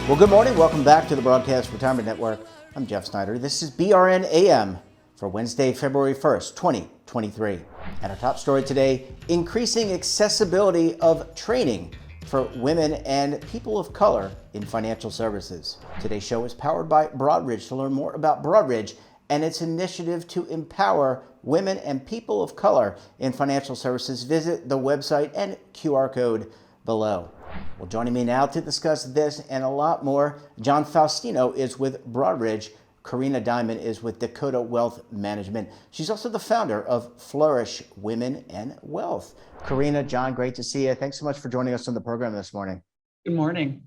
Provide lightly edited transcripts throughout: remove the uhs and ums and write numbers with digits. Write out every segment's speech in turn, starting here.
Well, good morning. Welcome back to the Broadcast Retirement Network. I'm Jeff Snyder. This is BRN AM for Wednesday, February 1st, 2023. And our top story today, increasing accessibility of training for women and people of color in financial services. Today's show is powered by Broadridge. To learn more about Broadridge and its initiative to empower women and people of color in financial services, visit the website and QR code below. Well, joining me now to discuss this and a lot more, John Faustino is with Broadridge. Karina Diamond is with Dakota Wealth Management. She's also the founder of Flourish Women and Wealth. Karina, John, great to see you. Thanks so much for joining us on the program this morning. Good morning.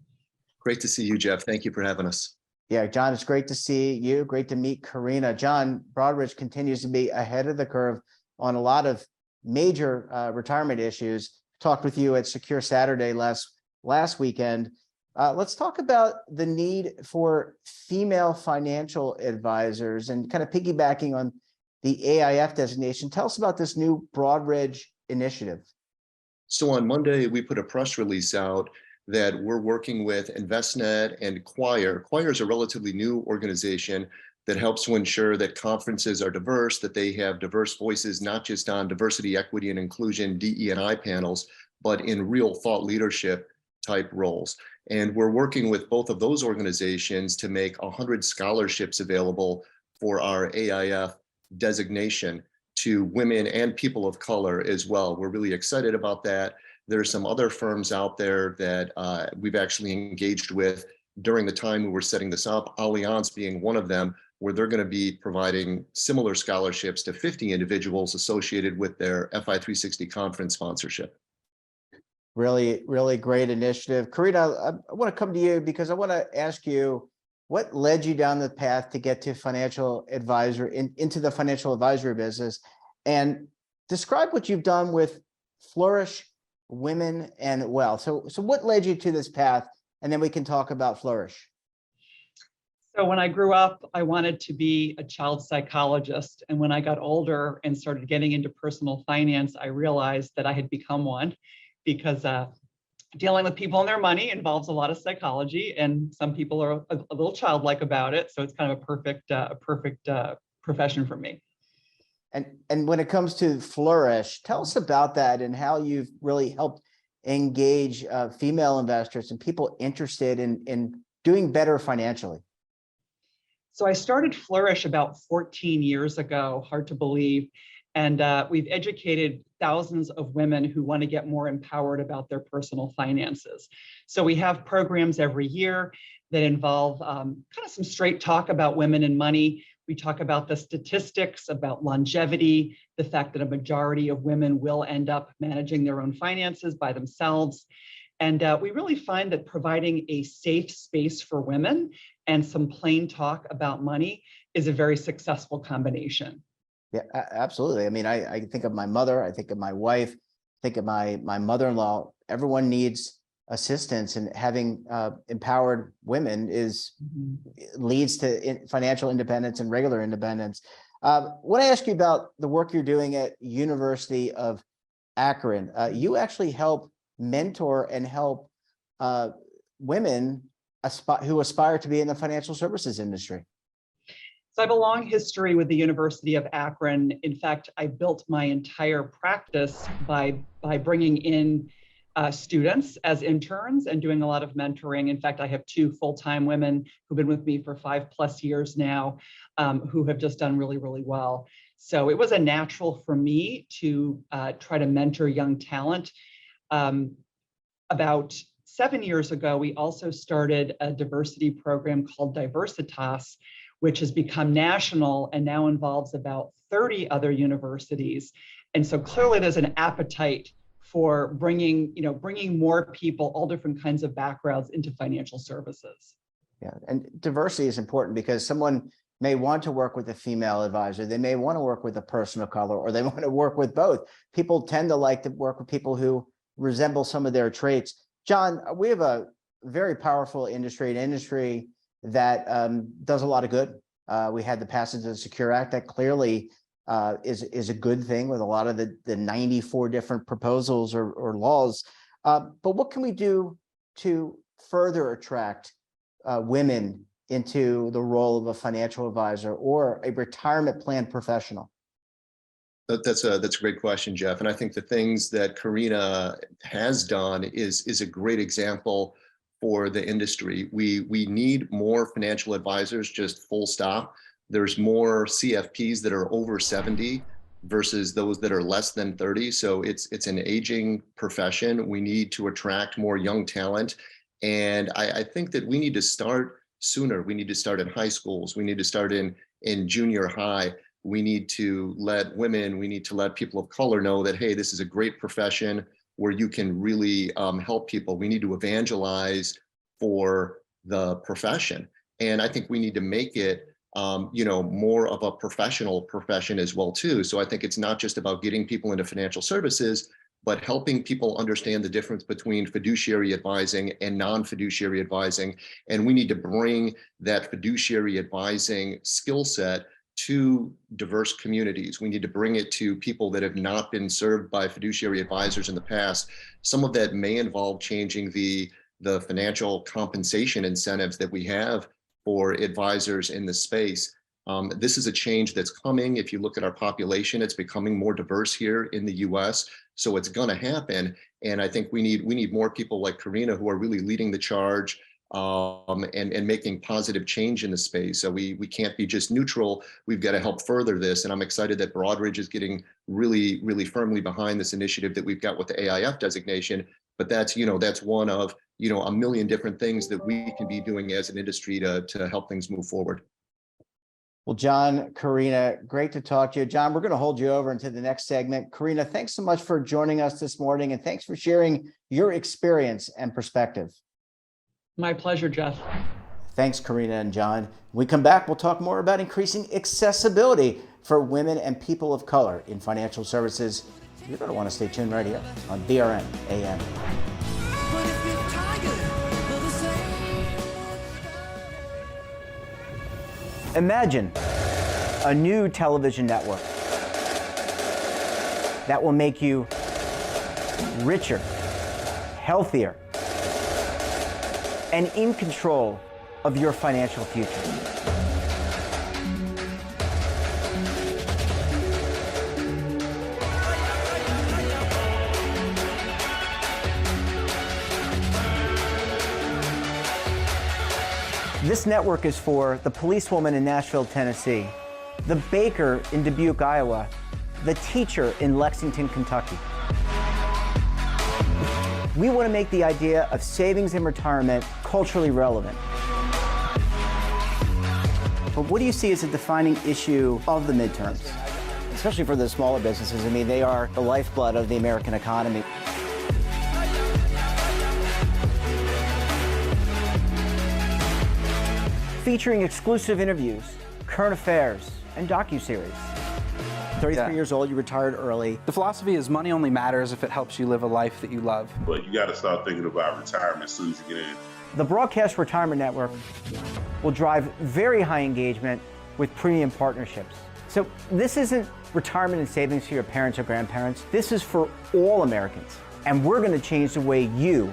Great to see you, Jeff. Thank you for having us. Yeah, John, it's great to see you. Great to meet Karina. John, Broadridge continues to be ahead of the curve on a lot of major retirement issues. Talked with you at Secure Saturday last weekend. Let's talk about the need for female financial advisors and kind of piggybacking on the AIF designation. Tell us about this new Broadridge initiative. So on Monday, we put a press release out that we're working with InvestNet and Choir. Choir is a relatively new organization that helps to ensure that conferences are diverse, that they have diverse voices, not just on diversity, equity, and inclusion, DE&I panels, but in real thought leadership type roles. And we're working with both of those organizations to make 100 scholarships available for our AIF designation to women and people of color as well. We're really excited about that. There's some other firms out there that we've actually engaged with during the time we were setting this up, Allianz being one of them, where they're going to be providing similar scholarships to 50 individuals associated with their FI 360 conference sponsorship. Really, really great initiative. Karina, I want to come to you because I want to ask you what led you down the path to get to financial advisor into the financial advisory business, and describe what you've done with Flourish Women and Wealth. So what led you to this path? And then we can talk about Flourish. So when I grew up, I wanted to be a child psychologist. And when I got older and started getting into personal finance, I realized that I had become one because dealing with people and their money involves a lot of psychology, and some people are a little childlike about it. So it's kind of a perfect profession for me. And when it comes to Flourish, tell us about that and how you've really helped engage female investors and people interested in doing better financially. So I started Flourish about 14 years ago, hard to believe. And we've educated thousands of women who want to get more empowered about their personal finances. So we have programs every year that involve kind of some straight talk about women and money. We talk about the statistics, about longevity, the fact that a majority of women will end up managing their own finances by themselves. And we really find that providing a safe space for women and some plain talk about money is a very successful combination. Yeah, absolutely. I mean, I think of my mother, I think of my wife, think of my mother-in-law. Everyone needs assistance, and having empowered women leads to financial independence and regular independence. Want to ask you about the work you're doing at University of Akron. You actually help mentor and help women who aspire to be in the financial services industry. So I have a long history with the University of Akron. In fact, I built my entire practice by bringing in students as interns and doing a lot of mentoring. In fact, I have two full-time women who've been with me for 5+ years now, who have just done really, really well. So it was a natural for me to try to mentor young talent. About 7 years ago, we also started a diversity program called Diversitas, which has become national and now involves about 30 other universities. And so clearly there's an appetite for bringing more people, all different kinds of backgrounds, into financial services. Yeah, and diversity is important because someone may want to work with a female advisor, they may want to work with a person of color, or they want to work with both. People tend to like to work with people who resemble some of their traits. John, we have a very powerful industry, an industry that does a lot of good. We had the passage of the Secure Act that clearly is a good thing with a lot of the 94 different proposals or laws. But what can we do to further attract women into the role of a financial advisor or a retirement plan professional? That's a great question, Jeff. And I think the things that Karina has done is a great example for the industry. We need more financial advisors, just full stop. There's more CFPs that are over 70 versus those that are less than 30. So it's an aging profession. We need to attract more young talent. And I think that we need to start sooner. We need to start in high schools. We need to start in junior high. We need to let women, we need to let people of color know that, hey, this is a great profession where you can really help people. We need to evangelize for the profession. And I think we need to make it more of a professional profession as well too. So I think it's not just about getting people into financial services, but helping people understand the difference between fiduciary advising and non-fiduciary advising. And we need to bring that fiduciary advising skill set to diverse communities. We need to bring it to people that have not been served by fiduciary advisors in the past. Some of that may involve changing the financial compensation incentives that we have for advisors in this space. This is a change that's coming. If you look at our population, it's becoming more diverse here in the US. So it's going to happen. And I think we need more people like Karina who are really leading the charge and making positive change in the space. So we can't be just neutral. We've got to help further this. And I'm excited that Broadridge is getting really, really firmly behind this initiative that we've got with the AIF designation. But that's one of, a million different things that we can be doing as an industry to help things move forward. Well, John, Karina, great to talk to you. John, we're going to hold you over into the next segment. Karina, thanks so much for joining us this morning, and thanks for sharing your experience and perspective. My pleasure, Jeff. Thanks, Karina and John. When we come back, we'll talk more about increasing accessibility for women and people of color in financial services. You're going to want to stay tuned right here on BRN AM. Imagine a new television network that will make you richer, healthier, and in control of your financial future. This network is for the policewoman in Nashville, Tennessee, the baker in Dubuque, Iowa, the teacher in Lexington, Kentucky. We want to make the idea of savings and retirement culturally relevant. But what do you see as a defining issue of the midterms, especially for the smaller businesses? I mean, they are the lifeblood of the American economy. Featuring exclusive interviews, current affairs, and docuseries. 33 years old, you retired early. The philosophy is money only matters if it helps you live a life that you love. But you got to start thinking about retirement as soon as you get in. The Broadcast Retirement Network will drive very high engagement with premium partnerships. So this isn't retirement and savings for your parents or grandparents. This is for all Americans. And we're going to change the way you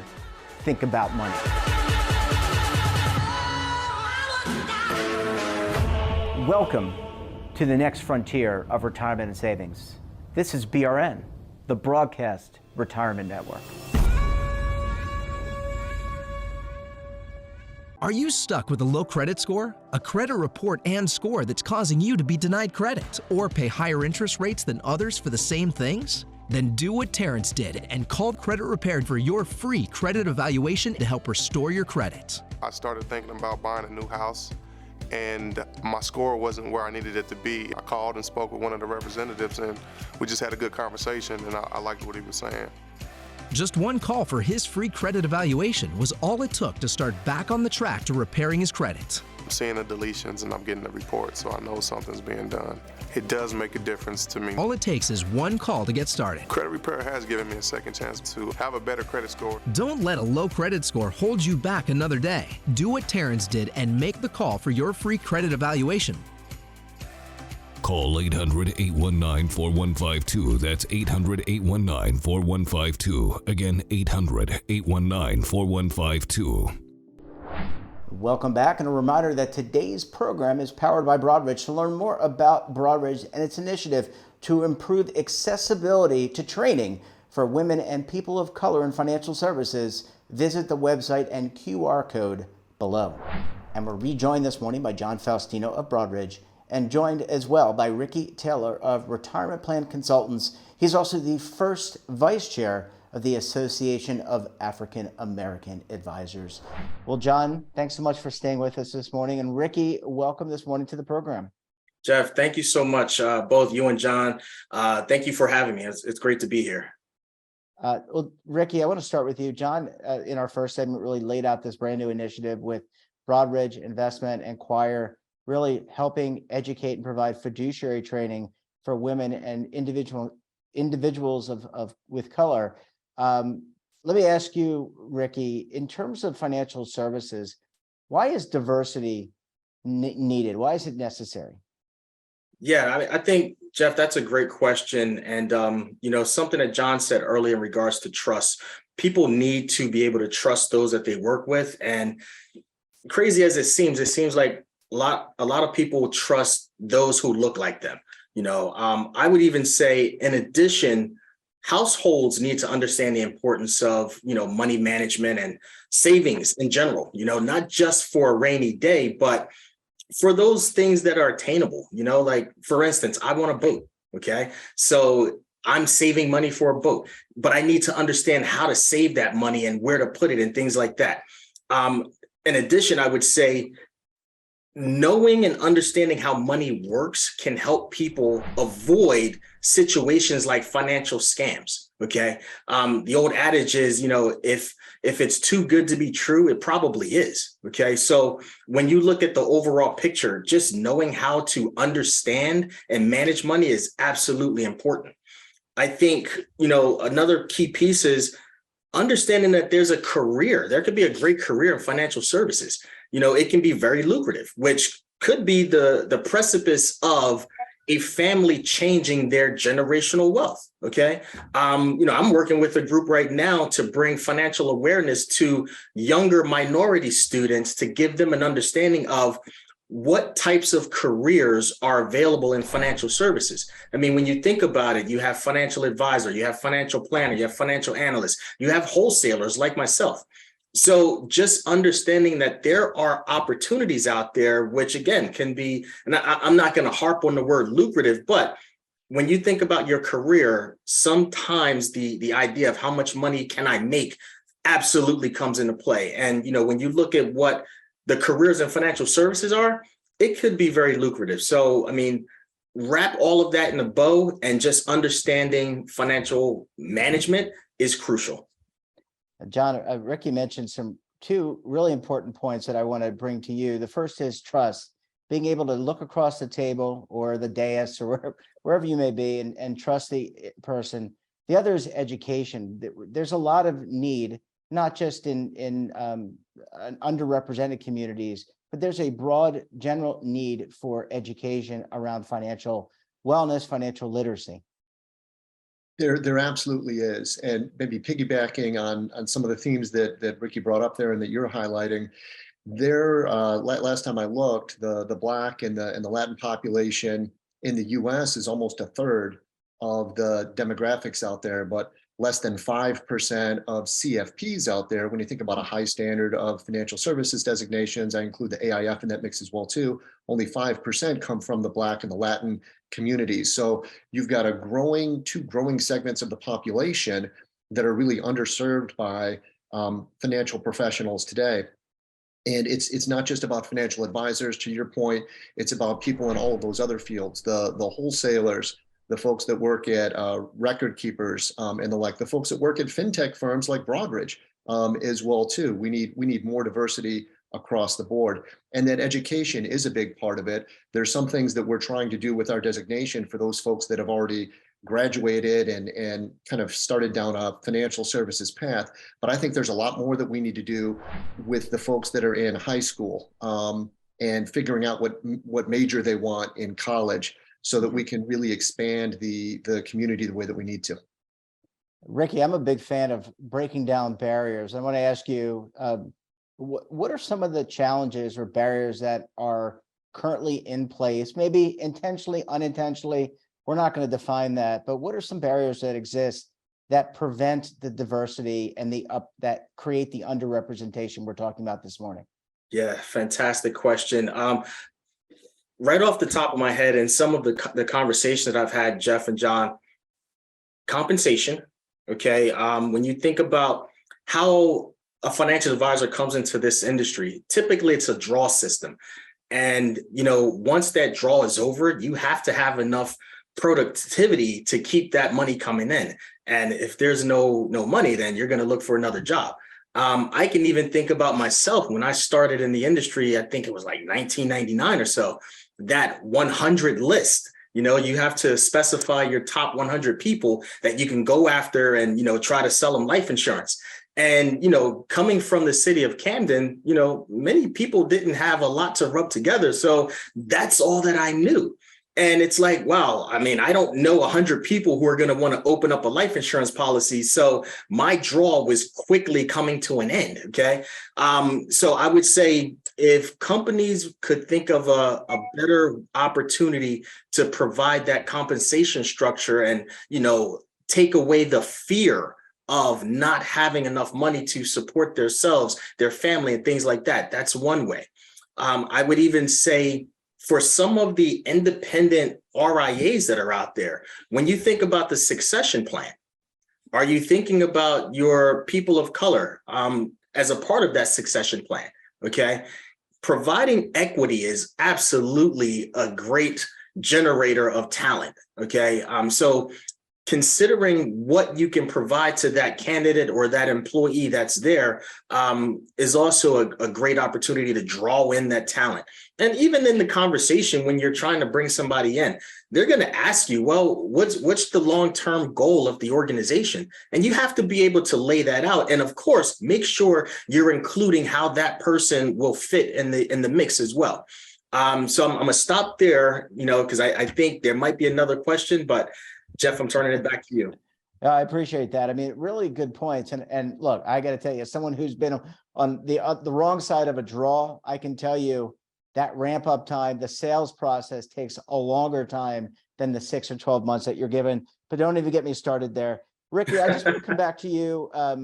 think about money. Welcome to the next frontier of retirement and savings. This is BRN, the Broadcast Retirement Network. Are you stuck with a low credit score? A credit report and score that's causing you to be denied credit or pay higher interest rates than others for the same things? Then do what Terrence did and call Credit Repaired for your free credit evaluation to help restore your credit. I started thinking about buying a new house, and my score wasn't where I needed it to be. I called and spoke with one of the representatives, and we just had a good conversation, and I liked what he was saying. Just one call for his free credit evaluation was all it took to start back on the track to repairing his credit. I'm seeing the deletions and I'm getting the report, so I know something's being done. It does make a difference to me. All it takes is one call to get started. Credit Repair has given me a second chance to have a better credit score. Don't let a low credit score hold you back another day. Do what Terrence did and make the call for your free credit evaluation. Call 800-819-4152. That's 800-819-4152. Again, 800-819-4152. Welcome back, and a reminder that today's program is powered by Broadridge. To learn more about Broadridge and its initiative to improve accessibility to training for women and people of color in financial services, visit the website and QR code below. And we're rejoined this morning by John Faustino of Broadridge, and joined as well by Ricky Taylor of Retirement Plan Consultants. He's also the first vice chair of the Association of African American Advisors. Well, John, thanks so much for staying with us this morning. And Ricky, welcome this morning to the program. Jeff, thank you so much, both you and John. Thank you for having me. It's great to be here. Well, Ricky, I want to start with you. John, in our first segment, really laid out this brand new initiative with Broadridge Investment and Choir, really helping educate and provide fiduciary training for women and individuals with color. Let me ask you, Ricky, in terms of financial services, why is diversity needed? Why is it necessary? Yeah, I think, Jeff, that's a great question. And, something that John said earlier in regards to trust, people need to be able to trust those that they work with. And crazy as it seems like a lot of people trust those who look like them. I would even say, in addition, households need to understand the importance of, money management and savings in general, not just for a rainy day, but for those things that are attainable, like, for instance, I want a boat. Okay. So I'm saving money for a boat, but I need to understand how to save that money and where to put it and things like that. In addition, I would say knowing and understanding how money works can help people avoid situations like financial scams. Okay. The old adage is, if it's too good to be true, it probably is. Okay. So when you look at the overall picture, just knowing how to understand and manage money is absolutely important. I think, another key piece is understanding that there's a career. There could be a great career in financial services. It can be very lucrative, which could be the precipice of a family changing their generational wealth. Okay. I'm working with a group right now to bring financial awareness to younger minority students to give them an understanding of what types of careers are available in financial services. I mean, when you think about it, you have financial advisor, you have financial planner, you have financial analyst, you have wholesalers like myself. So just understanding that there are opportunities out there, which again can be, and I'm not going to harp on the word lucrative, but when you think about your career, sometimes the idea of how much money can I make absolutely comes into play. And, when you look at what the careers in financial services are, it could be very lucrative. So, wrap all of that in a bow, and just understanding financial management is crucial. John, Ricky mentioned two really important points that I want to bring to you. The first is trust, being able to look across the table or the dais or wherever you may be and trust the person. The other is education. There's a lot of need, not just in underrepresented communities, but there's a broad general need for education around financial wellness, financial literacy. There absolutely is. And maybe piggybacking on some of the themes that Ricky brought up there and that you're highlighting, last time I looked, the Black and the Latin population in the US is almost a third of the demographics out there, but less than 5% of CFPs out there. When you think about a high standard of financial services designations, I include the AIF in that mix as well too, only 5% come from the Black and the Latin communities. So you've got two growing segments of the population that are really underserved by financial professionals today. And it's not just about financial advisors, to your point, it's about people in all of those other fields, the wholesalers, the folks that work at record keepers and the like, the folks that work at fintech firms like Broadridge as well too. We need more diversity across the board. And then education is a big part of it. There's some things that we're trying to do with our designation for those folks that have already graduated and kind of started down a financial services path. But I think there's a lot more that we need to do with the folks that are in high school and figuring out what major they want in college, so that we can really expand the community the way that we need to. Ricky, I'm a big fan of breaking down barriers. I want to ask you, what are some of the challenges or barriers that are currently in place, maybe intentionally, unintentionally? We're not going to define that, but what are some barriers that exist that prevent the diversity and that create the underrepresentation we're talking about this morning? Yeah, fantastic question. Right off the top of my head, and some of the conversations that I've had, Jeff and John, compensation. Okay, when you think about how a financial advisor comes into this industry, typically it's a draw system. And, once that draw is over, you have to have enough productivity to keep that money coming in. And if there's no money, then you're going to look for another job. I can even think about myself when I started in the industry. I think it was like 1999 or so, that 100 list. You have to specify your top 100 people that you can go after and, try to sell them life insurance. And, coming from the city of Camden, many people didn't have a lot to rub together. So that's all that I knew. And it's like, wow, I mean, I don't know 100 people who are going to want to open up a life insurance policy. So my draw was quickly coming to an end. Okay. So I would say if companies could think of a better opportunity to provide that compensation structure and, take away the fear of not having enough money to support themselves, their family, and things like that. That's one way. I would even say for some of the independent RIAs that are out there, when you think about the succession plan, are you thinking about your people of color as a part of that succession plan? Okay. Providing equity is absolutely a great generator of talent. Okay. So considering what you can provide to that candidate or that employee that's there is also a great opportunity to draw in that talent. And even in the conversation, when you're trying to bring somebody in, they're going to ask you, well, what's the long-term goal of the organization? And you have to be able to lay that out. And of course, make sure you're including how that person will fit in the mix as well. So I'm going to stop there, because I think there might be another question, but Jeff, I'm turning it back to you. I appreciate that. I mean, really good points. And look, I got to tell you, as someone who's been on the wrong side of a draw, I can tell you that ramp up time, the sales process takes a longer time than the 6 or 12 months that you're given. But don't even get me started there. Ricky, I just want to come back to you. I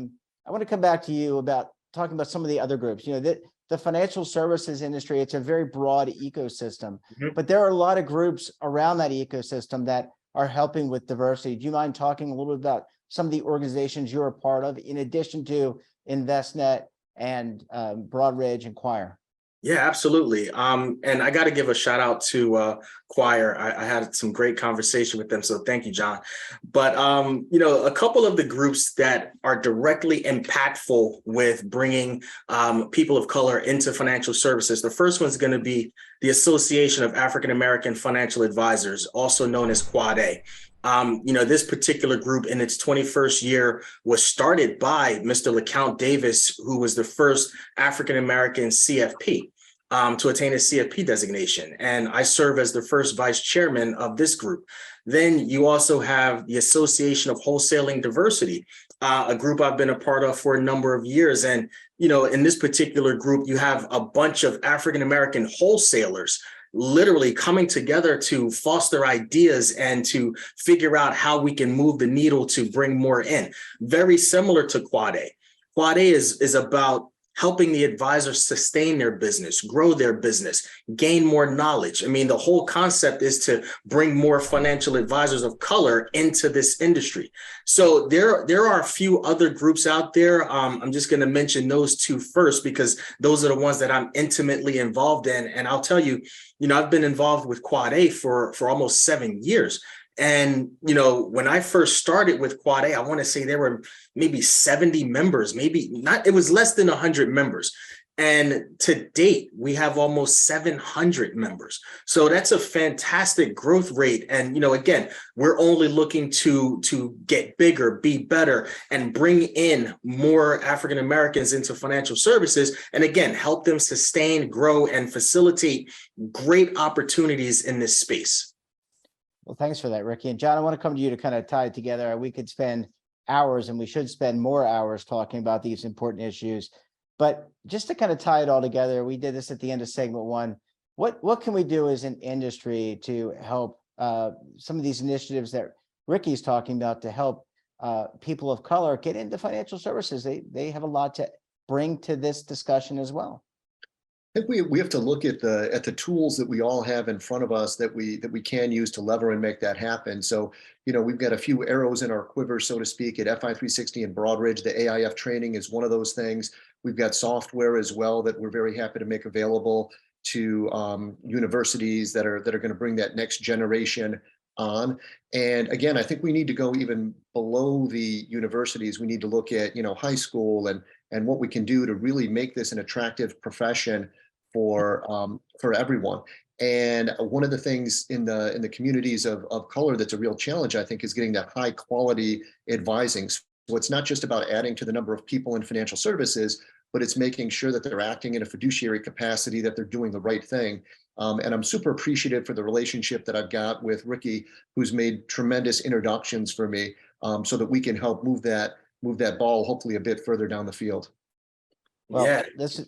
want to come back to you about talking about some of the other groups. The financial services industry, it's a very broad ecosystem, but there are a lot of groups around that ecosystem that are helping with diversity. Do you mind talking a little bit about some of the organizations you're a part of, in addition to InvestNet and Broadridge and Choir? Yeah, absolutely. And I got to give a shout out to Choir. I had some great conversation with them. So thank you, John. But, a couple of the groups that are directly impactful with bringing people of color into financial services. The first one's going to be the Association of African American Financial Advisors, also known as Quad A. This particular group in its 21st year was started by Mr. LeCount Davis, who was the first African-American CFP to attain a CFP designation. And I serve as the first vice chairman of this group. Then you also have the Association of Wholesaling Diversity, a group I've been a part of for a number of years. And, in this particular group, you have a bunch of African-American wholesalers literally coming together to foster ideas and to figure out how we can move the needle to bring more in. Very similar to Quad A. Quad A is about helping the advisors sustain their business, grow their business, gain more knowledge. I mean, the whole concept is to bring more financial advisors of color into this industry. So there are a few other groups out there. I'm just going to mention those two first, because those are the ones that I'm intimately involved in. And I'll tell you, I've been involved with Quad A for almost 7 years. And, when I first started with Quad A, I want to say there were maybe 70 members, maybe not, it was less than 100 members. And to date, we have almost 700 members. So that's a fantastic growth rate. And, again, we're only looking to get bigger, be better, and bring in more African Americans into financial services. And again, help them sustain, grow, and facilitate great opportunities in this space. Well, thanks for that, Ricky. And John, I want to come to you to kind of tie it together. We could spend hours, and we should spend more hours talking about these important issues. But just to kind of tie it all together, we did this at the end of segment one. What can we do as an industry to help some of these initiatives that Ricky's talking about to help people of color get into financial services? They have a lot to bring to this discussion as well. I think we have to look at the tools that we all have in front of us that we can use to lever and make that happen. So, we've got a few arrows in our quiver, so to speak, at FI 360 and Broadridge. The AIF training is one of those things. We've got software as well that we're very happy to make available to universities that are going to bring that next generation on. And again, I think we need to go even below the universities. We need to look at high school and what we can do to really make this an attractive profession for everyone. And one of the things in the communities of color that's a real challenge, I think, is getting that high quality advising. So it's not just about adding to the number of people in financial services, but it's making sure that they're acting in a fiduciary capacity, that they're doing the right thing. And I'm super appreciative for the relationship that I've got with Ricky, who's made tremendous introductions for me, so that we can help move that ball hopefully a bit further down the field. Well, yeah,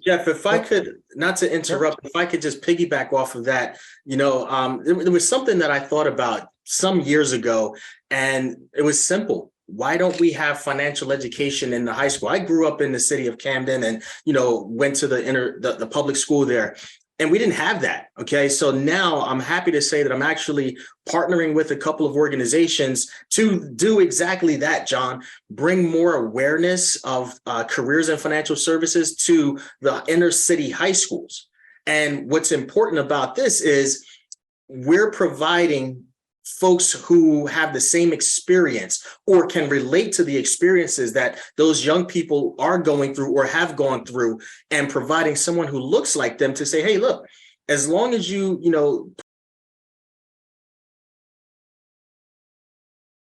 Jeff, if I could, not to interrupt, if I could just piggyback off of that, there was something that I thought about some years ago, and it was simple. Why don't we have financial education in the high school? I grew up in the city of Camden and, went to the public school there. And we didn't have that. Okay. So now I'm happy to say that I'm actually partnering with a couple of organizations to do exactly that, John, bring more awareness of careers in financial services to the inner city high schools. And what's important about this is we're providing folks who have the same experience or can relate to the experiences that those young people are going through or have gone through, and providing someone who looks like them to say, hey, look, as long as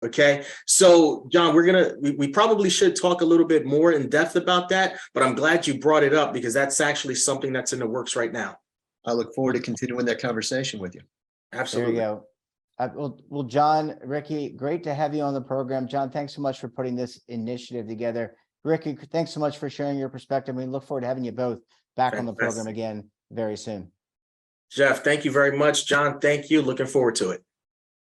okay. So John, we probably should talk a little bit more in depth about that, but I'm glad you brought it up because that's actually something that's in the works right now. I look forward to continuing that conversation with you. There Absolutely. you go. Well, John, Ricky, great to have you on the program. John, thanks so much for putting this initiative together. Ricky, thanks so much for sharing your perspective. We look forward to having you both back on the program again very soon. Jeff, thank you very much. John, thank you. Looking forward to it.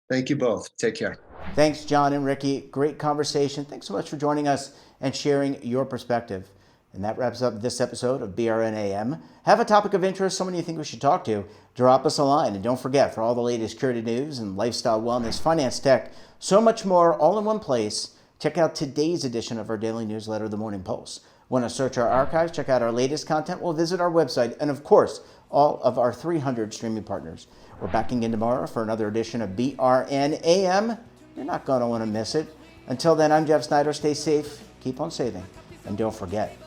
Thank you both. Take care. Thanks, John and Ricky. Great conversation. Thanks so much for joining us and sharing your perspective. And that wraps up this episode of BRN AM. Have a topic of interest, someone you think we should talk to, drop us a line. And don't forget, for all the latest security news and lifestyle, wellness, finance, tech, so much more all in one place, check out today's edition of our daily newsletter, The Morning Pulse. Want to search our archives, check out our latest content, well, visit our website, and of course, all of our 300 streaming partners. We're back again tomorrow for another edition of BRN AM. You're not going to want to miss it. Until then, I'm Jeff Snyder. Stay safe, keep on saving, and don't forget,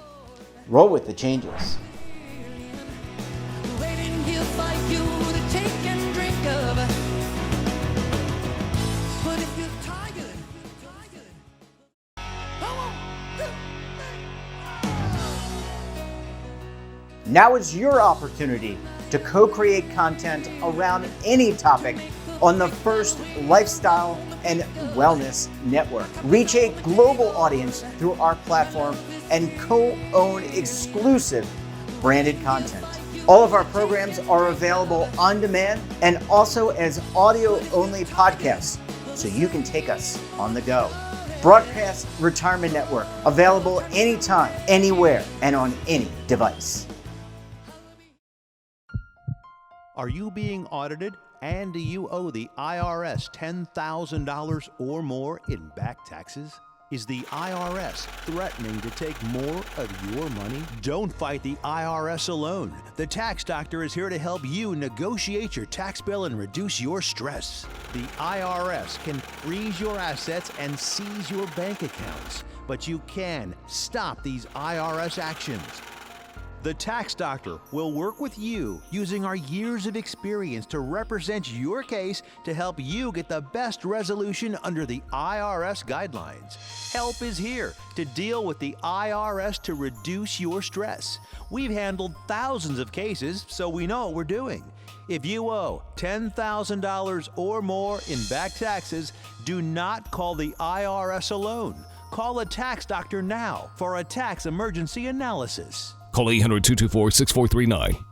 roll with the changes. Now is your opportunity to co-create content around any topic on the first lifestyle and wellness network. Reach a global audience through our platform and co-own exclusive branded content. All of our programs are available on demand and also as audio-only podcasts, so you can take us on the go. Broadcast Retirement Network, available anytime, anywhere, and on any device. Are you being audited and do you owe the IRS $10,000 or more in back taxes? Is the IRS threatening to take more of your money? Don't fight the IRS alone. The Tax Doctor is here to help you negotiate your tax bill and reduce your stress. The IRS can freeze your assets and seize your bank accounts, but you can stop these IRS actions. The Tax Doctor will work with you using our years of experience to represent your case to help you get the best resolution under the IRS guidelines. Help is here to deal with the IRS to reduce your stress. We've handled thousands of cases, so we know what we're doing. If you owe $10,000 or more in back taxes, do not call the IRS alone. Call a Tax Doctor now for a tax emergency analysis. Call 800-224-6439.